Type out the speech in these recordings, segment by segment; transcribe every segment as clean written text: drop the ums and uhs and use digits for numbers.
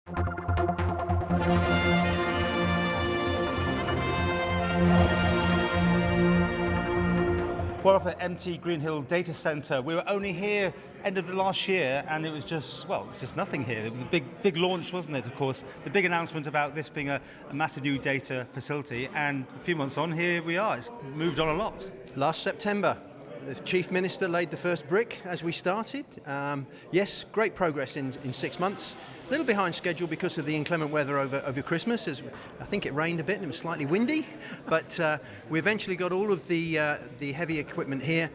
We're up at MT Greenhill Data Centre. We were only here end of the last year, and it was just nothing here. It was a big launch, wasn't it, of course? The big announcement about this being a massive new data facility, and a few months on, here we are. It's moved on a lot. Last September, the Chief Minister laid the first brick as we started. Yes, great progress in 6 months. A little behind schedule because of the inclement weather over Christmas. As I think it rained a bit and it was slightly windy, but we eventually got all of the heavy equipment here.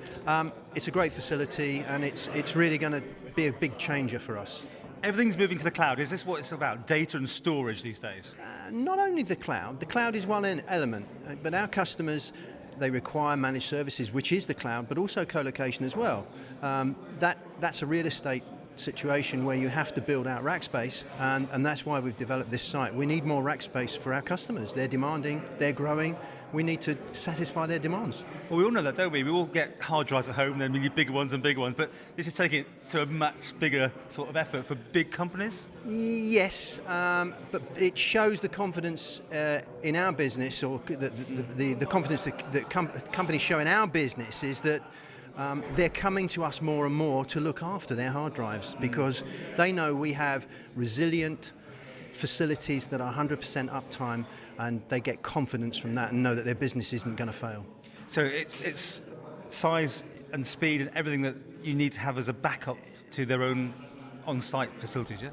It's a great facility, and it's really going to be a big changer for us. Everything's moving to the cloud. Is this what it's about, data and storage these days? Not only the cloud is one element, but our customers, they require managed services, which is the cloud, but also co-location as well. That's a real estate situation where you have to build out rack space, and that's why we've developed this site. We need more rack space for our customers. They're demanding, they're growing. We need to satisfy their demands. Well, we all know that, don't we? We all get hard drives at home, then we need bigger ones and bigger ones, but this is taking it to a much bigger sort of effort for big companies? Yes, but it shows the confidence in our business, or the confidence that companies show in our business is that they're coming to us more and more to look after their hard drives, because they know we have resilient facilities that are 100% uptime, and they get confidence from that and know that their business isn't going to fail. So it's size and speed and everything that you need to have as a backup to their own on-site facilities, yeah?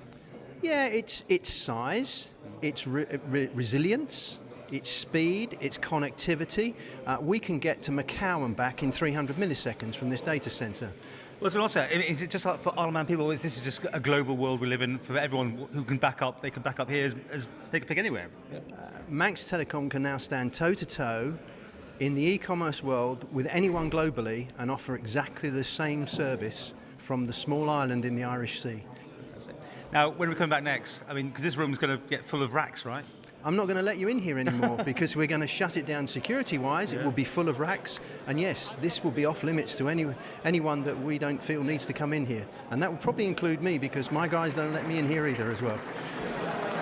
Yeah, it's size, it's resilience, it's speed, it's connectivity. We can get to Macau and back in 300 milliseconds from this data centre. Well, I was going to ask, is it just like for Isle of Man people, or is this just a global world we live in for everyone who can back up? They can back up here as they can pick anywhere. Yeah. Manx Telecom can now stand toe-to-toe in the e-commerce world with anyone globally and offer exactly the same service from the small island in the Irish Sea. Now, when are we coming back next? I mean, because this room's going to get full of racks, right? I'm not going to let you in here anymore because we're going to shut it down security-wise. Yeah. It will be full of racks, and yes, this will be off-limits to anyone that we don't feel needs to come in here. And that will probably include me, because my guys don't let me in here either as well.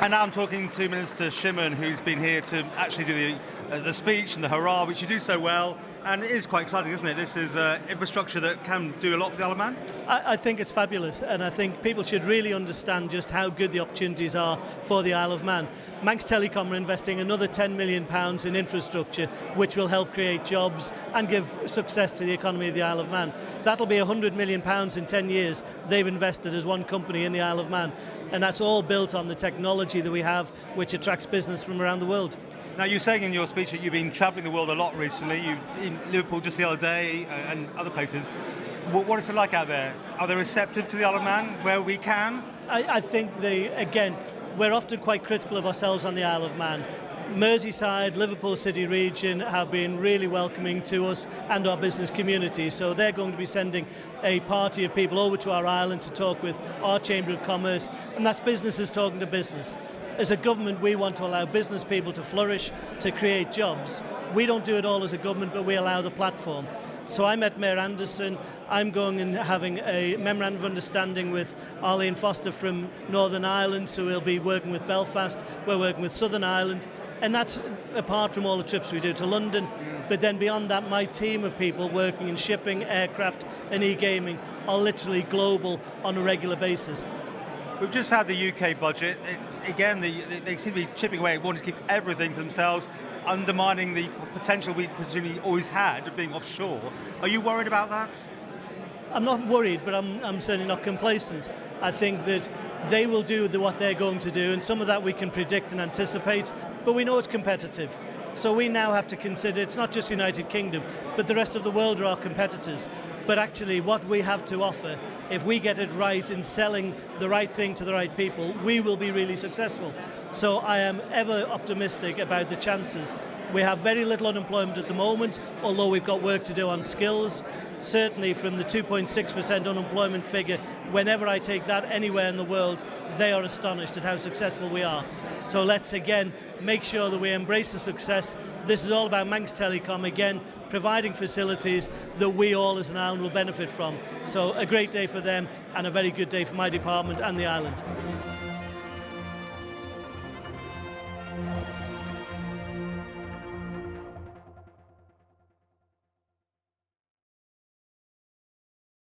And now I'm talking to Minister Shimmin, who's been here to actually do the speech and the hurrah, which you do so well. And it is quite exciting, isn't it? This is infrastructure that can do a lot for the Isle of Man. I think it's fabulous, and I think people should really understand just how good the opportunities are for the Isle of Man. Manx Telecom are investing another £10 million in infrastructure, which will help create jobs and give success to the economy of the Isle of Man. That'll be £100 million in 10 years they've invested as one company in the Isle of Man, and that's all built on the technology that we have, which attracts business from around the world. Now, you're saying in your speech that you've been travelling the world a lot recently. You in Liverpool just the other day and other places. What is it like out there? Are they receptive to the Isle of Man where we can? I think we're often quite critical of ourselves on the Isle of Man. Merseyside, Liverpool City region have been really welcoming to us and our business community, so they're going to be sending a party of people over to our island to talk with our Chamber of Commerce, and that's businesses talking to business. As a government, we want to allow business people to flourish, to create jobs. We don't do it all as a government, but we allow the platform. So I met Mayor Anderson. I'm going and having a memorandum of understanding with Arlene Foster from Northern Ireland, so we'll be working with Belfast. We're working with Southern Ireland, and that's apart from all the trips we do to London. But then beyond that, my team of people working in shipping, aircraft and e-gaming are literally global on a regular basis. We've just had the UK budget. It's, again, they seem to be chipping away, wanting to keep everything to themselves, undermining the potential we presumably always had of being offshore. Are you worried about that? I'm not worried, but I'm certainly not complacent. I think that they will do what they're going to do, and some of that we can predict and anticipate, but we know it's competitive. So we now have to consider it's not just the United Kingdom, but the rest of the world are our competitors. But actually what we have to offer, if we get it right in selling the right thing to the right people, we will be really successful. So I am ever optimistic about the chances. We have very little unemployment at the moment, although we've got work to do on skills. Certainly from the 2.6% unemployment figure, whenever I take that anywhere in the world, they are astonished at how successful we are. So let's again make sure that we embrace the success. This is all about Manx Telecom, again, providing facilities that we all as an island will benefit from. So a great day for them and a very good day for my department and the island. Thanks.